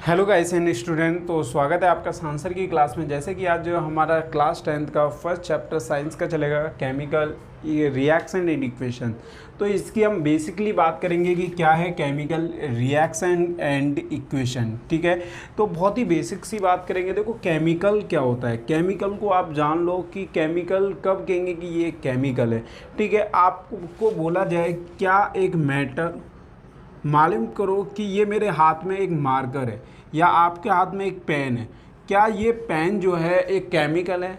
Hello guys and student, तो स्वागत है आपका सांसर की क्लास में। जैसे कि आज जो हमारा क्लास 10th का फर्स्ट चैप्टर साइंस का चलेगा, केमिकल रिएक्शन एंड इक्वेशन। तो इसकी हम बेसिकली बात करेंगे कि क्या है केमिकल रिएक्शन एंड इक्वेशन। ठीक है, तो बहुत ही बेसिक सी बात करेंगे। देखो केमिकल क्या होता है। केमिकल को आप जान लो कि केमिकल कब कहेंगे कि ये केमिकल है। ठीक है, आपको बोला जाए क्या एक मैटर, मालूम करो कि ये मेरे हाथ में एक मार्कर है या आपके हाथ में एक पेन है, क्या ये पेन जो है एक केमिकल है?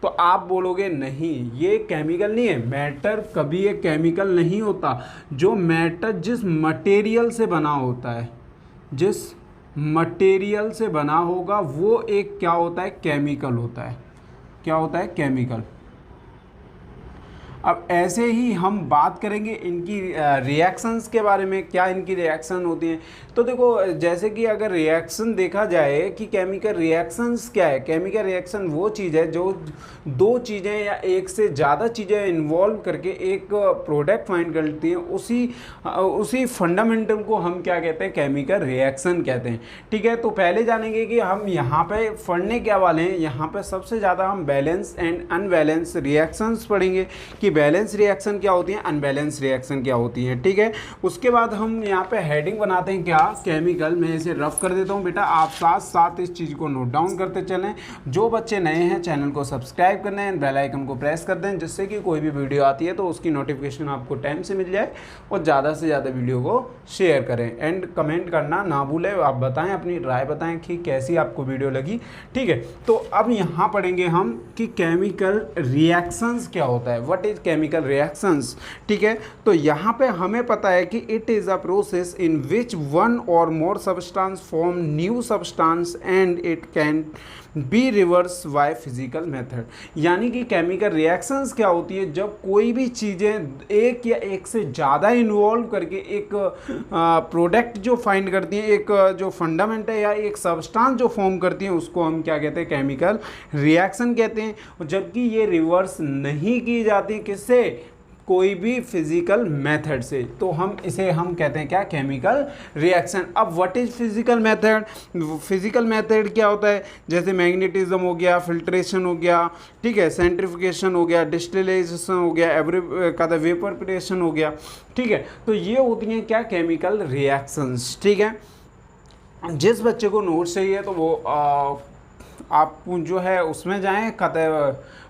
तो आप बोलोगे नहीं, ये केमिकल नहीं है। मैटर कभी एक केमिकल नहीं होता। जो मैटर जिस मटेरियल से बना होता है, जिस मटेरियल से बना होगा वो एक क्या होता है, केमिकल होता है। क्या होता है, केमिकल। अब ऐसे ही हम बात करेंगे इनकी रिएक्शंस के बारे में, क्या इनकी रिएक्शन होती हैं। तो देखो, जैसे कि अगर रिएक्शन देखा जाए कि केमिकल रिएक्शंस क्या है। केमिकल रिएक्शन वो चीज़ है जो दो चीज़ें या एक से ज़्यादा चीज़ें इन्वॉल्व करके एक प्रोडक्ट फाइंड करती हैं। उसी फंडामेंटल को हम क्या कहते हैं, केमिकल रिएक्शन कहते हैं। ठीक है, तो पहले जानेंगे कि हम यहाँ पे पढ़ने क्या वाले हैं। यहाँ पे सबसे ज़्यादा हम बैलेंस एंड अनबैलेंस रिएक्शंस पढ़ेंगे कि बैलेंस रिएक्शन क्या होती है, अनबैलेंस रिएक्शन क्या होती है। ठीक है, उसके बाद हम यहाँ पे हेडिंग बनाते हैं क्या, केमिकल। मैं इसे रफ कर देता हूँ बेटा, आप साथ साथ इस चीज़ को नोट डाउन करते चलें। जो बच्चे नए हैं चैनल को सब्सक्राइब करना है, बेल आइकन को प्रेस कर दें, जिससे कि कोई भी वीडियो आती है तो उसकी नोटिफिकेशन आपको टाइम से मिल जाए। और ज़्यादा से ज़्यादा वीडियो को शेयर करें एंड कमेंट करना ना भूलें। आप बताएं, अपनी राय बताएं कि कैसी आपको वीडियो लगी। ठीक है, तो अब यहाँ पढ़ेंगे हम कि केमिकल रिएक्शंस क्या होता है, व्हाट इज केमिकल रिएक्शंस। ठीक है, तो यहाँ पे हमें पता है कि it is a process in which one or more substance form new substance and it can be reverse by physical method. यानी कि केमिकल रिएक्शंस क्या होती है, जब कोई भी चीज़ें एक या एक से ज़्यादा इन्वॉल्व करके एक प्रोडक्ट जो फाइंड करती हैं, एक जो फंडामेंट है या एक सब्सटेंस जो फॉर्म करती हैं, उसको हम क्या कहते हैं, केमिकल रिएक्शन कहते हैं। जबकि ये रिवर्स नहीं की जाती किससे, कोई भी फिजिकल मेथड से, तो हम कहते हैं क्या, केमिकल रिएक्शन। अब what is physical method. Physical method क्या होता है, जैसे मैग्नेटिज्म हो गया, फिल्ट्रेशन हो गया, ठीक है, सेंट्रिफिकेशन हो गया, डिस्टिलेशन हो गया, वेपरप्रेशन हो गया। ठीक है, तो ये होती हैं क्या, केमिकल रिएक्शंस। ठीक है, जिस बच्चे को नोट्स चाहिए तो वो आप जो है उसमें जाएं,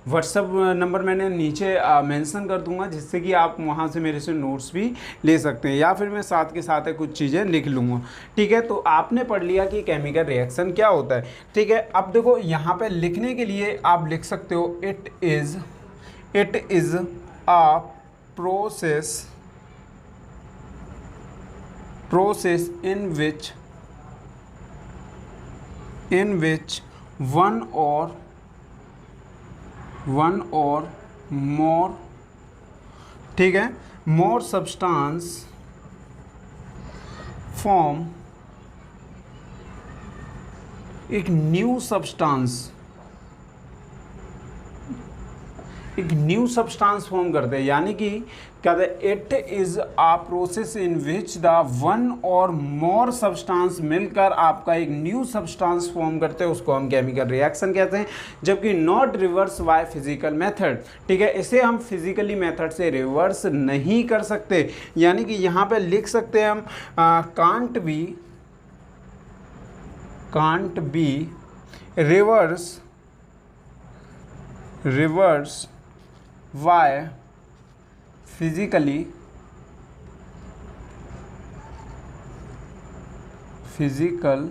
व्हाट्सअप नंबर मैंने नीचे मेंशन कर दूंगा, जिससे कि आप वहां से मेरे से नोट्स भी ले सकते हैं, या फिर मैं साथ के साथ कुछ चीज़ें लिख लूँगा। ठीक है, तो आपने पढ़ लिया कि केमिकल रिएक्शन क्या होता है। ठीक है, अब देखो यहाँ पे लिखने के लिए आप लिख सकते हो it is a process in which one or more, ठीक है, more substance form एक न्यू सब्सटेंस फॉर्म करते हैं। यानी कि कहते हैं it is a process in which the one or more substance मिलकर आपका एक न्यू सब्सटेंस फॉर्म करते हैं, उसको हम केमिकल रिएक्शन कहते हैं। जबकि not reverse by physical method. ठीक है, इसे हम फिजिकली मेथड से रिवर्स नहीं कर सकते। यानी कि यहाँ पे लिख सकते हैं हम can't be reverse by physical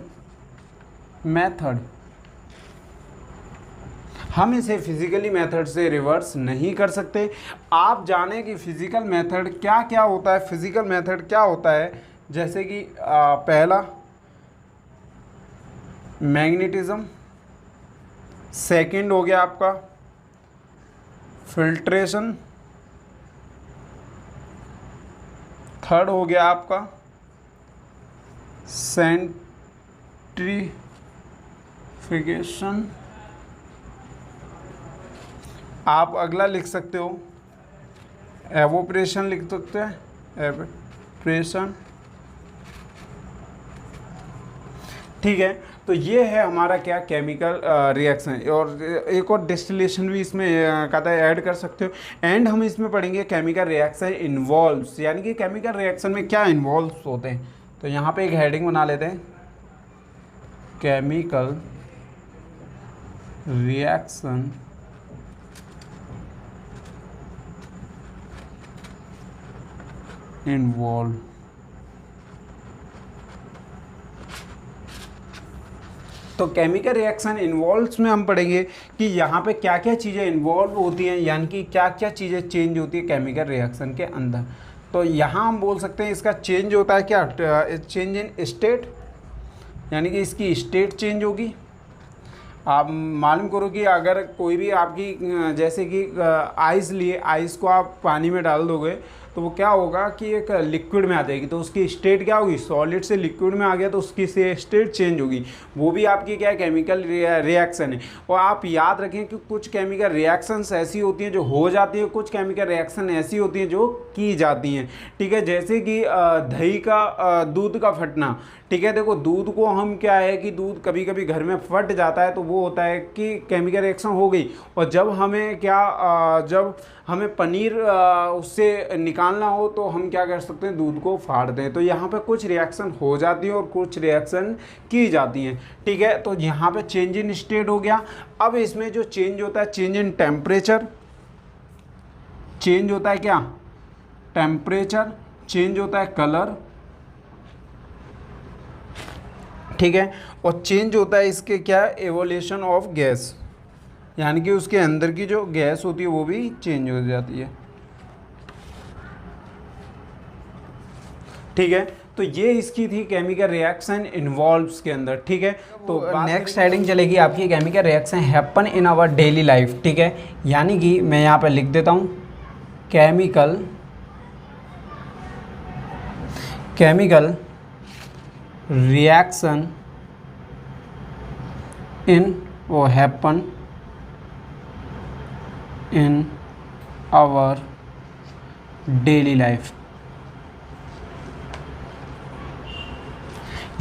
method. हम इसे फिजिकली मेथड से रिवर्स नहीं कर सकते। आप जाने कि फिजिकल मेथड क्या क्या होता है। फिजिकल मेथड क्या होता है, जैसे कि पहला मैग्नेटिज्म, सेकंड हो गया आपका फिल्ट्रेशन, थर्ड हो गया आपका सेंट्रीफिकेशन। आप अगला लिख सकते हो एवोपरेशन, लिख सकते हैं एवोपरेशन। ठीक है। तो ये है हमारा क्या केमिकल रिएक्शन, और एक और डिस्टिलेशन भी इसमें कहता है ऐड कर सकते हो। एंड हम इसमें पढ़ेंगे केमिकल रिएक्शन इन्वॉल्व्स, यानी कि केमिकल रिएक्शन में क्या इन्वॉल्व्स होते हैं। तो यहाँ पे एक हेडिंग बना लेते हैं, केमिकल रिएक्शन इन्वॉल्व। तो केमिकल रिएक्शन इन्वॉल्व्स में हम पढ़ेंगे कि यहाँ पे क्या क्या चीज़ें इन्वॉल्व होती हैं, यानी कि क्या क्या चीज़ें चेंज होती है केमिकल रिएक्शन के अंदर। तो यहाँ हम बोल सकते हैं इसका चेंज होता है क्या, चेंज इन स्टेट, यानी कि इसकी स्टेट चेंज होगी। आप मालूम करो कि अगर कोई भी आपकी जैसे कि आइस लिए, आइस को आप पानी में डाल दोगे तो वो क्या होगा कि एक लिक्विड में आ जाएगी, तो उसकी स्टेट क्या होगी, सॉलिड से लिक्विड में आ गया तो उसकी से स्टेट चेंज होगी। वो भी आपकी क्या है, केमिकल रिएक्शन है। और आप याद रखें कि कुछ केमिकल रिएक्शंस ऐसी होती हैं जो हो जाती हैं, कुछ केमिकल रिएक्शन ऐसी होती हैं जो की जाती हैं। ठीक है, जैसे कि दही का दूध का फटना। ठीक है, देखो दूध को हम क्या है कि दूध कभी कभी घर में फट जाता है तो वो होता है कि केमिकल रिएक्शन हो गई। और जब हमें क्या जब हमें पनीर उससे निकालना हो तो हम क्या कर सकते हैं, दूध को फाड़ते हैं। तो यहाँ पे कुछ रिएक्शन हो जाती है और कुछ रिएक्शन की जाती हैं। ठीक है, तो यहाँ पे चेंज इन स्टेट हो गया। अब इसमें जो चेंज होता है, चेंज इन टेम्परेचर, चेंज होता है क्या, टेम्परेचर, चेंज होता है कलर। ठीक है, और चेंज होता है इसके क्या, एवोल्यूशन ऑफ गैस, यानी कि उसके अंदर की जो गैस होती है वो भी चेंज हो जाती है। ठीक है, तो ये इसकी थी केमिकल रिएक्शन इन्वॉल्व्स के अंदर। ठीक है, तो नेक्स्ट हेडिंग चलेगी आपकी chemical reaction happen in our daily life. ठीक है, यानी कि मैं यहाँ पे लिख देता हूँ केमिकल रिएक्शन इन वो happen in our daily life,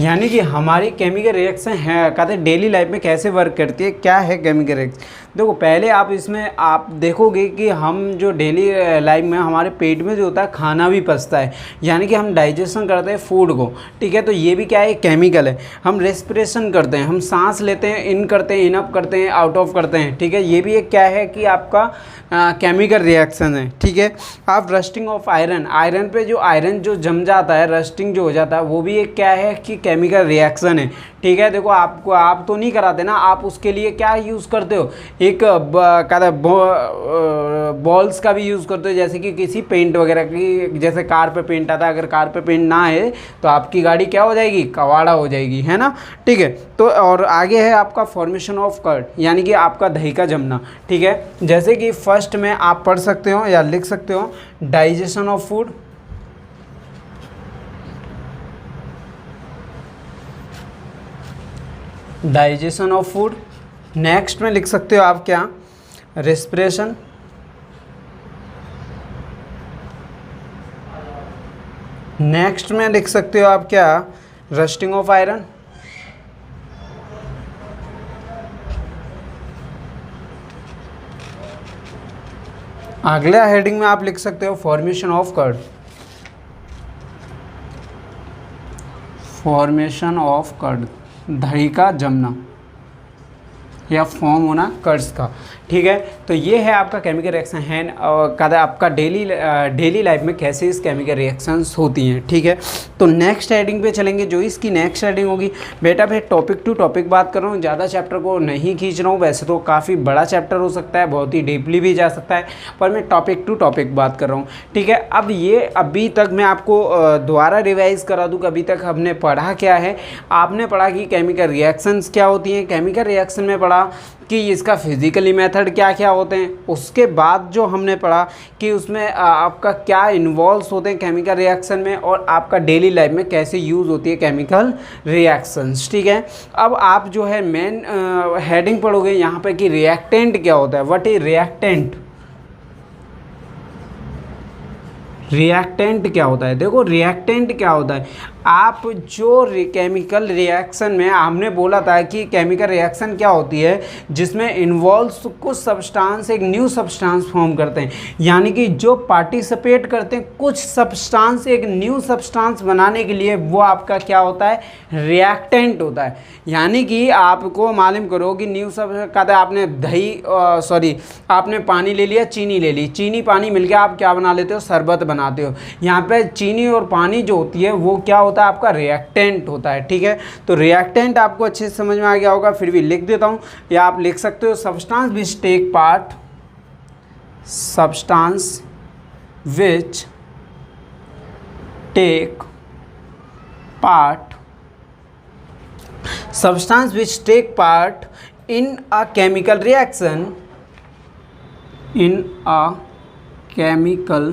यानी कि हमारी केमिकल रिएक्शन है कहते हैं डेली लाइफ में कैसे वर्क करती है, क्या है केमिकल रिएक्शन। देखो पहले आप इसमें आप देखोगे कि हम जो डेली लाइफ में हमारे पेट में जो होता है खाना भी पचता है, यानी कि हम डाइजेशन करते हैं फूड को। ठीक है, तो ये भी क्या है, केमिकल है। हम रेस्पिरेशन करते हैं, हम सांस लेते हैं, इन करते हैं, इन अप करते हैं, आउट ऑफ करते हैं। ठीक है, ये भी एक क्या है कि आपका केमिकल रिएक्शन है। ठीक है, आप रस्टिंग ऑफ आयरन, आयरन पे जो आयरन जो जम जाता है, रस्टिंग जो हो जाता है, वो भी एक क्या है कि केमिकल रिएक्शन है। ठीक है, देखो आपको आप तो नहीं कराते ना, आप उसके लिए क्या यूज़ करते हो, एक बॉल्स का भी यूज़ करते हो, जैसे कि किसी पेंट वगैरह की, जैसे कार पे पेंट आता है, अगर कार पे पेंट ना है तो आपकी गाड़ी क्या हो जाएगी, कवाड़ा हो जाएगी, है ना। ठीक है, तो और आगे है आपका फॉर्मेशन ऑफ कर्ड, यानी कि आपका दही का जमना। ठीक है, जैसे कि फर्स्ट में आप पढ़ सकते हो या लिख सकते हो digestion of food, digestion of food. Next में लिख सकते हो आप क्या, रेस्पिरेशन। नेक्स्ट में लिख सकते हो आप क्या, रस्टिंग ऑफ आयरन। अगला हेडिंग में आप लिख सकते हो formation of curd, formation of curd, दही का जमना या फॉर्म होना कर्ड्स का। ठीक है, तो ये है आपका केमिकल रिएक्शन है कहता है आपका डेली लाइफ में कैसे इस केमिकल रिएक्शंस होती हैं। ठीक है, तो नेक्स्ट हेडिंग पे चलेंगे, जो इसकी नेक्स्ट हेडिंग होगी। बेटा मैं टॉपिक टू टॉपिक बात कर रहा हूँ, ज़्यादा चैप्टर को नहीं खींच रहा हूँ। वैसे तो काफ़ी बड़ा चैप्टर हो सकता है, बहुत ही डीपली भी जा सकता है, पर मैं टॉपिक टू टॉपिक बात कर रहा हूँ। ठीक है, अब ये अभी तक मैं आपको दोबारा रिवाइज करा दूँ कि अभी तक हमने पढ़ा क्या है। आपने पढ़ा कि केमिकल रिएक्शंस क्या होती हैं, केमिकल रिएक्शन में पढ़ा कि इसका फिजिकली मेथड क्या क्या होते हैं। उसके बाद जो हमने पढ़ा कि उसमें आपका क्या इन्वॉल्व्स होते हैं केमिकल रिएक्शन में, और आपका डेली लाइफ में कैसे यूज़ होती है केमिकल रिएक्शंस। ठीक है, अब आप जो है मेन हेडिंग पढ़ोगे यहाँ पे कि रिएक्टेंट क्या होता है, व्हाट इज रिएक्टेंट। रिएक्टेंट क्या होता है, देखो रिएक्टेंट क्या होता है। आप जो केमिकल रिएक्शन में हमने बोला था कि केमिकल रिएक्शन क्या होती है, जिसमें इन्वॉल्व्स कुछ सब्सटेंस एक न्यू सब्सटेंस फॉर्म करते हैं, यानी कि जो पार्टिसिपेट करते हैं कुछ सब्सटेंस एक न्यू सब्सटेंस बनाने के लिए, वो आपका क्या होता है, रिएक्टेंट होता है। यानी कि आपको मालूम करो कि न्यू सब कहता है, आपने आपने पानी ले लिया, चीनी ले ली, चीनी पानी मिल गया, आप क्या बना लेते हो, शरबत बनाते हो। यहाँ पे चीनी और पानी जो होती है वो क्या होता है, आपका रिएक्टेंट होता है। ठीक है, तो रिएक्टेंट आपको अच्छे से समझ में आ गया होगा, फिर भी लिख देता हूँ, या आप लिख सकते हो substance which take part, substance which take part, substance which take part in a chemical reaction, in a chemical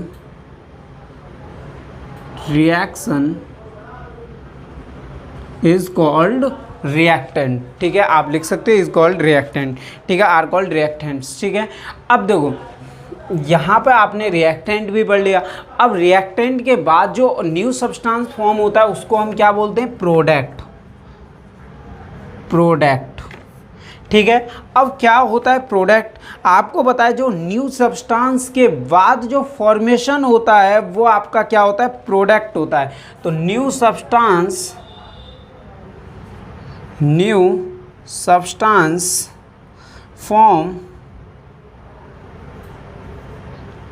reaction is called reactant। ठीक है, आप लिख सकते हो is called reactant। ठीक है, are called reactants। ठीक है, अब देखो यहाँ पे आपने रिएक्टेंट भी पढ़ लिया। अब रिएक्टेंट के बाद जो न्यू सब्सटेंस फॉर्म होता है उसको हम क्या बोलते हैं, प्रोडक्ट। ठीक है, अब क्या होता है प्रोडक्ट, आपको बताया जो न्यू सब्सटेंस के बाद जो फॉर्मेशन होता है वो आपका क्या होता है, प्रोडक्ट होता है। तो new substance form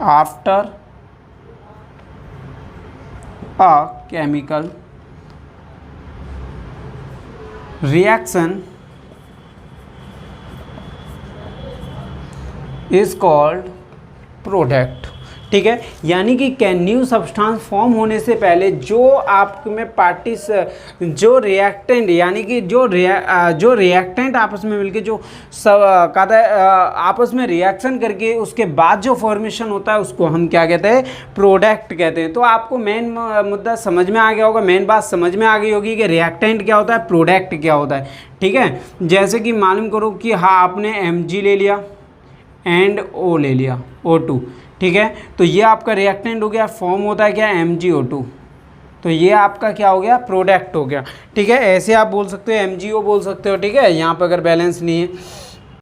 after a chemical reaction is called product। ठीक है, यानी कि न्यू सब्सटेंस फॉर्म होने से पहले जो आप में जो रिएक्टेंट, यानी कि जो रिएक्टेंट आपस में मिलके जो कहता है आपस में रिएक्शन करके उसके बाद जो फॉर्मेशन होता है उसको हम क्या कहते हैं, प्रोडक्ट कहते हैं। तो आपको मेन मुद्दा समझ में आ गया होगा, मेन बात समझ में आ गई होगी कि रिएक्टेंट क्या होता है, प्रोडक्ट क्या होता है। ठीक है, जैसे कि मालूम करो कि हाँ आपने Mg ले लिया एंड O ले लिया, O2। ठीक है, तो ये आपका रिएक्टेंट हो गया, फॉर्म होता है क्या, MgO2। तो ये आपका क्या हो गया, प्रोडक्ट हो गया। ठीक है, ऐसे आप बोल सकते हो, MgO बोल सकते हो। ठीक है, यहाँ पर अगर बैलेंस नहीं है